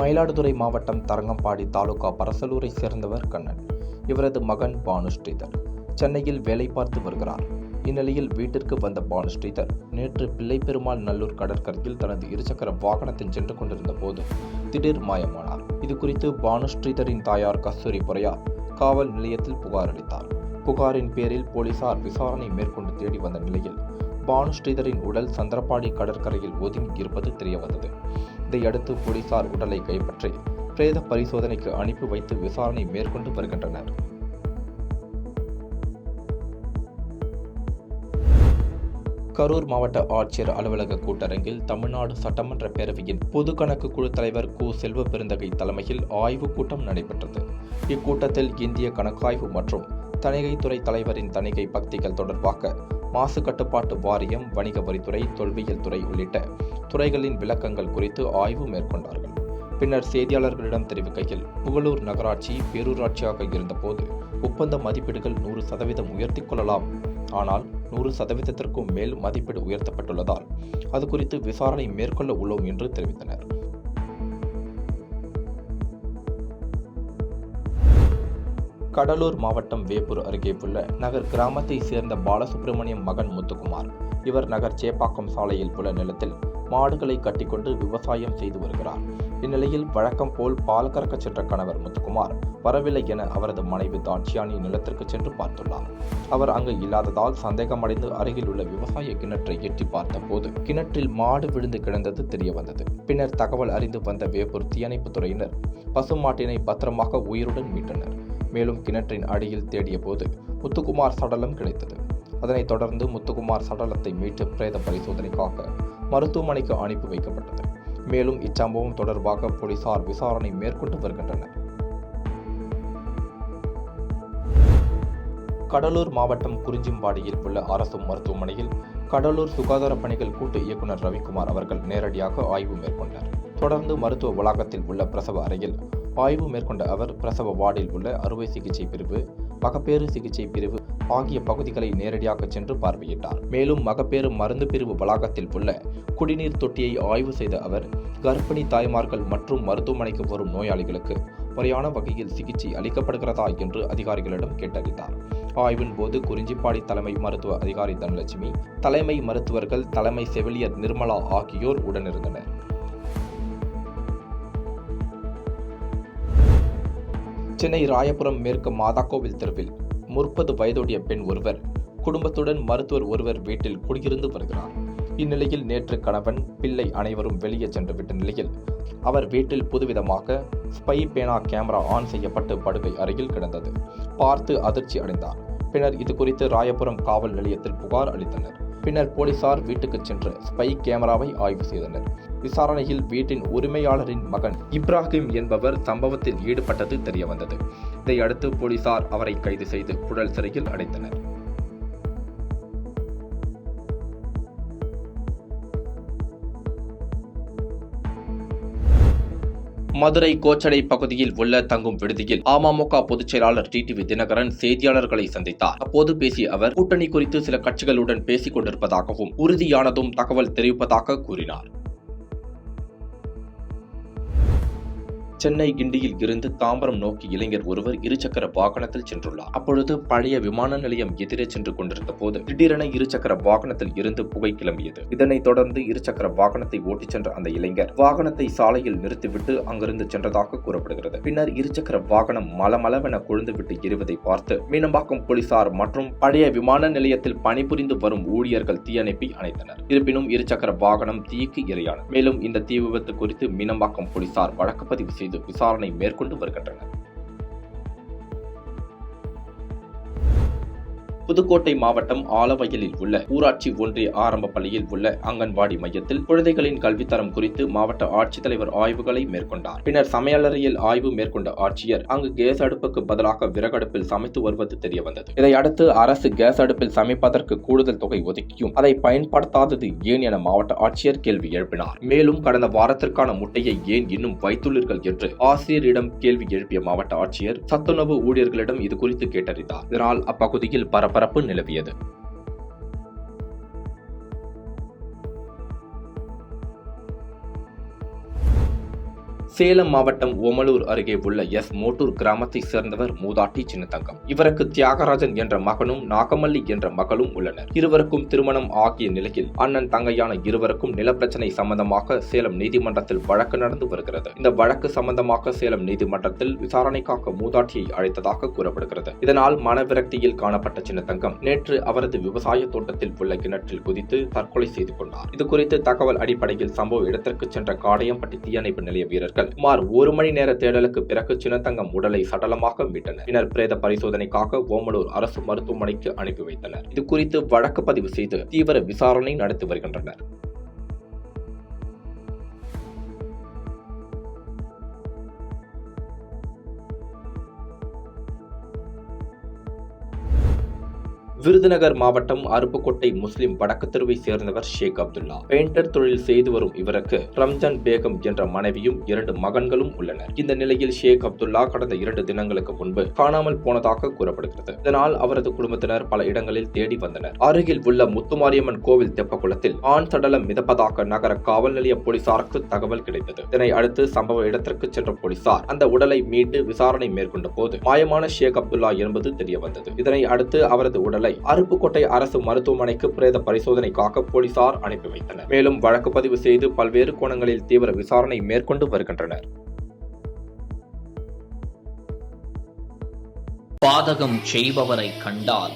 மயிலாடுதுறை மாவட்டம் தரங்கம்பாடி தாலுகா பரசலூரை சேர்ந்தவர் கண்ணன். இவரது மகன் பானுஸ்ரீதர் சென்னையில் வேலை பார்த்து வருகிறார். இந்நிலையில் வீட்டிற்கு வந்த பானுஸ்ரீதர் நேற்று பிள்ளைப்பெருமாள் நல்லூர் கடற்கரையில் தனது இருசக்கர வாகனத்தில் சென்று கொண்டிருந்த போது திடீர் மாயமானார். இதுகுறித்து பானுஸ்ரீதரின் தாயார் கஸ்தூரி பொறையார் காவல் நிலையத்தில் புகார் அளித்தார். புகாரின் பேரில் போலீசார் விசாரணை மேற்கொண்டு தேடி வந்த நிலையில் பானுஸ்ரீதரின் உடல் சந்திரபாடி கடற்கரையில் ஒதுங்கி இருப்பது தெரியவந்தது. இதையடுத்து போலீசார் உடலை கைப்பற்றி பிரேத பரிசோதனைக்கு அனுப்பி வைத்து விசாரணை மேற்கொண்டு வருகின்றனர். கரூர் மாவட்ட ஆட்சியர் அலுவலக கூட்டரங்கில் தமிழ்நாடு சட்டமன்ற பேரவையின் பொது கணக்கு குழு தலைவர் கு. செல்வ பெருந்தகை தலைமையில் ஆய்வுக் கூட்டம் நடைபெற்றது. இக்கூட்டத்தில் இந்திய கணக்காய்வு மற்றும் தணிக்கைத்துறை தலைவரின் தணிக்கை பக்திகள் தொடர்பாக மாசு கட்டுப்பாட்டு வாரியம், வணிக வரித்துறை, தொல்வியல் துறை உள்ளிட்ட துறைகளின் விளக்கங்கள் குறித்து ஆய்வு மேற்கொண்டார்கள். பின்னர் செய்தியாளர்களிடம் தெரிவிக்கையில், புகழூர் நகராட்சி பேரூராட்சியாக இருந்தபோது ஒப்பந்த மதிப்பீடுகள் 100% உயர்த்திக் கொள்ளலாம். ஆனால் 100%ற்கும் மேல் மதிப்பீடு உயர்த்தப்பட்டுள்ளதால் அது குறித்து விசாரணை மேற்கொள்ள உள்ளோம் என்று தெரிவித்தனர். கடலூர் மாவட்டம் வேப்பூர் அருகே உள்ள நகர் கிராமத்தை சேர்ந்த பாலசுப்ரமணியம் மகன் முத்துக்குமார். இவர் நகர் சேப்பாக்கம் சாலையில் உள்ள நிலத்தில் மாடுகளை கட்டிக்கொண்டு விவசாயம் செய்து வருகிறார். இந்நிலையில் வழக்கம் போல் பால் கறக்க சென்ற கணவர் முத்துக்குமார் வரவில்லை என அவரது மனைவி தாட்சியானி நிலத்திற்கு சென்று பார்த்துள்ளார். அவர் அங்கு இல்லாததால் சந்தேகமடைந்து அருகில் உள்ள விவசாய கிணற்றை எட்டி பார்த்த போது கிணற்றில் மாடு விழுந்து கிடந்தது தெரியவந்தது. பின்னர் தகவல் அறிந்து வந்த வேப்பூர் தீயணைப்புத் துறையினர் பசுமாட்டினை பத்திரமாக உயிருடன் மீட்டனர். மேலும் கிணற்றின் அடியில் தேடிய போது முத்துக்குமார் சடலம் கிடைத்தது. அதனைத் தொடர்ந்து முத்துக்குமார் சடலத்தை மீட்டு பிரேத பரிசோதனைக்காக மருத்துவமனைக்கு அனுப்பி வைக்கப்பட்டது. மேலும் இச்சம்பவம் தொடர்பாக போலீசார் விசாரணை மேற்கொண்டு வருகின்றனர். கடலூர் மாவட்டம் குறிஞ்சிம்பாடியில் உள்ள அரசு மருத்துவமனையில் கடலூர் சுகாதார பணிகள் கூட்டு இயக்குநர் ரவிக்குமார் அவர்கள் நேரடியாக ஆய்வு மேற்கொண்டார். தொடர்ந்து மருத்துவ வளாகத்தில் உள்ள பிரசவ அறையில் ஆய்வு மேற்கொண்ட அவர் பிரசவ வார்டில் உள்ள அறுவை சிகிச்சை பிரிவு, மகப்பேறு சிகிச்சை பிரிவு ஆகிய பகுதிகளை நேரடியாக சென்று பார்வையிட்டார். மேலும் மகப்பேறு மருந்து பிரிவு வளாகத்தில் உள்ள குடிநீர் தொட்டியை ஆய்வு செய்த அவர் கர்ப்பிணி தாய்மார்கள் மற்றும் மருத்துவமனைக்கு வரும் நோயாளிகளுக்கு முறையான வகையில் சிகிச்சை அளிக்கப்படுகிறதா என்று அதிகாரிகளிடம் கேட்டறிந்தார். ஆய்வின் போது குறிஞ்சிப்பாடி தலைமை மருத்துவ அதிகாரி தனலட்சுமி, தலைமை மருத்துவர்கள், தலைமை செவிலியர் நிர்மலா ஆகியோர் உடனிருந்தனர். சென்னை ராயபுரம் மேற்கு மாதாக்கோவில் தெருவில் 30 வயதுடைய பெண் ஒருவர் குடும்பத்துடன் மருத்துவர் ஒருவர் வீட்டில் குடியிருந்து வருகிறார். இந்நிலையில் நேற்று கணவன், பிள்ளை அனைவரும் வெளியே சென்றுவிட்ட நிலையில் அவர் வீட்டில் புதுவிதமாக ஸ்பை பேனா கேமரா ஆன் செய்யப்பட்டு படுக்கை அருகில் கிடந்தது பார்த்து அதிர்ச்சி அடைந்தார். பின்னர் இதுகுறித்து ராயபுரம் காவல் நிலையத்தில் புகார் அளித்தனர். பின்னர் போலீசார் வீட்டுக்கு சென்று ஸ்பை கேமராவை ஆய்வு செய்தனர். விசாரணையில் வீட்டின் உரிமையாளரின் மகன் இப்ராஹிம் என்பவர் சம்பவத்தில் ஈடுபட்டது தெரியவந்தது. இதையடுத்து போலீசார் அவரை கைது செய்து புழல் சிறையில் அடைத்தனர். மதுரை கோச்சடை பகுதியில் உள்ள தங்கும் விடுதியில் அமமுக பொதுச் செயலாளர் டிடிவி தினகரன் செய்தியாளர்களை சந்தித்தார். அப்போது பேசிய அவர் கூட்டணி குறித்து சில கட்சிகளுடன் பேசிக் கொண்டிருப்பதாகவும் உறுதியானதும் தகவல் தெரிவிப்பதாக கூறினார். சென்னை கிண்டியில் இருந்து தாம்பரம் நோக்கி இளைஞர் ஒருவர் இருசக்கர வாகனத்தில் சென்றுள்ளார். அப்பொழுது பழைய விமான நிலையம் எதிரே சென்று கொண்டிருந்த போது திடீரென இருசக்கர வாகனத்தில் இருந்து புகை கிளம்பியது. இதனைத் தொடர்ந்து இருசக்கர வாகனத்தை ஓட்டிச் சென்ற அந்த இளைஞர் வாகனத்தை சாலையில் நிறுத்திவிட்டு அங்கிருந்து சென்றதாக கூறப்படுகிறது. பின்னர் இருசக்கர வாகனம் மலமளவென கொழுந்துவிட்டு எரிவதை பார்த்து மீனம்பாக்கம் போலீசார் மற்றும் பழைய விமான நிலையத்தில் பணிபுரிந்து வரும் ஊழியர்கள் தீயணைப்பை அணைத்தனர். இருப்பினும் இருசக்கர வாகனம் தீக்கு இரையானது. மேலும் இந்த தீ விபத்து குறித்து மீனம்பாக்கம் போலீசார் வழக்குப்பதிவு செய்து விசாரணை மேற்கொண்டு வருகின்றனர். புதுக்கோட்டை மாவட்டம் ஆலவயலில் உள்ள ஊராட்சி ஒன்றிய ஆரம்ப பள்ளியில் உள்ள அங்கன்வாடி மையத்தில் குழந்தைகளின் கல்வித்தரம் குறித்து மாவட்ட ஆட்சித்தலைவர் ஆய்வுகளை மேற்கொண்டார். பின்னர் சமையலறையில் ஆய்வு மேற்கொண்ட ஆட்சியர் அங்கு கேஸ் அடுப்புக்கு பதிலாக விறகடுப்பில் சமைத்து வருவது தெரியவந்தது. இதையடுத்து அரசு கேஸ் அடுப்பில் சமைப்பதற்கு கூடுதல் தொகை ஒதுக்கியும் அதை பயன்படுத்தாதது ஏன் என மாவட்ட ஆட்சியர் கேள்வி எழுப்பினார். மேலும் கடந்த வாரத்திற்கான முட்டையை ஏன் இன்னும் வைத்துள்ளீர்கள் என்று ஆசிரியரிடம் கேள்வி எழுப்பிய மாவட்ட ஆட்சியர் சத்துணவு ஊழியர்களிடம் இது குறித்து கேட்டறிந்தார். இதனால் அப்பகுதியில் பரபரப்பு நிலவியது. சேலம் மாவட்டம் ஓமலூர் அருகே உள்ள மோட்டூர் கிராமத்தை சேர்ந்தவர் மூதாட்டி சின்னத்தங்கம். இவருக்கு தியாகராஜன் என்ற மகனும் நாகமல்லி என்ற மகளும் உள்ளனர். இருவருக்கும் திருமணம் ஆகிய நிலையில் அண்ணன் தங்கையான இருவருக்கும் நிலப்பிரச்சனை சம்பந்தமாக சேலம் நீதிமன்றத்தில் வழக்கு நடந்து வருகிறது. இந்த வழக்கு சம்பந்தமாக சேலம் நீதிமன்றத்தில் விசாரணைக்காக மூதாட்டியை அழைத்ததாக கூறப்படுகிறது. இதனால் மனவிரக்தியில் காணப்பட்ட சின்னத்தங்கம் நேற்று அவரது விவசாய தோட்டத்தில் உள்ள கிணற்றில் குதித்து தற்கொலை செய்து கொண்டார். இதுகுறித்து தகவல் அடிப்படையில் சம்பவ இடத்திற்கு சென்ற காடையம்பட்டி தீயணைப்பு நிலைய வீரர்கள் சுமார் 1 மணி நேர தேடலுக்கு பிறகு சின்னத்தங்கம் உடலை சடலமாக மீட்டனர். பின்னர் பிரேத பரிசோதனைக்காக ஓமலூர் அரசு மருத்துவமனைக்கு அனுப்பி வைத்தனர். இது குறித்து வழக்கு பதிவு செய்து தீவிர விசாரணை நடத்தி வருகின்றனர். விருதுநகர் மாவட்டம் அருப்புக்கோட்டை முஸ்லிம் வடக்கு தெருவை சேர்ந்தவர் ஷேக் அப்துல்லா. பெயிண்டர் தொழில் செய்து வரும் இவருக்கு ரம்ஜான் பேகம் என்ற மனைவியும் 2 மகன்களும் உள்ளனர். இந்த நிலையில் ஷேக் அப்துல்லா கடந்த 2 தினங்களுக்கு முன்பு காணாமல் போனதாக கூறப்படுகிறது. இதனால் அவரது குடும்பத்தினர் பல இடங்களில் தேடி வந்தனர். அருகில் உள்ள முத்துமாரியம்மன் கோவில் தெப்பக்குளத்தில் ஆண் சடலம் மிதப்பதாக நகர காவல் நிலைய போலீசாருக்கு தகவல் கிடைத்தது. இதனை அடுத்து சம்பவ இடத்திற்கு சென்ற போலீசார் அந்த உடலை மீட்டு விசாரணை மேற்கொண்ட போது மாயமான ஷேக் அப்துல்லா என்பது தெரியவந்தது. இதனை அடுத்து அவரது உடலை அருப்புக்கோட்டை அரசு மருத்துவமனைக்கு பிரேத பரிசோதனைக்காக போலீசார் அனுப்பி வைத்தனர். மேலும் வழக்கு பதிவு செய்து பல்வேறு கோணங்களில் தீவிர விசாரணை மேற்கொண்டு வருகின்றனர். பாதகம் செய்பவரை கண்டால்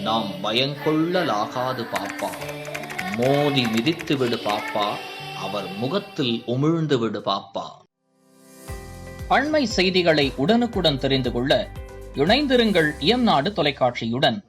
நாம் பயங்கொள்ளலாகாது பாப்பா. மோதி மிதித்து விடு பாப்பா, அவர் முகத்தில் உமிழ்ந்து விடு பாப்பா. அண்மை செய்திகளை உடனுக்குடன் தெரிந்து கொள்ள இணைந்திருங்கள் இயம்நாடு தொலைக்காட்சியுடன்.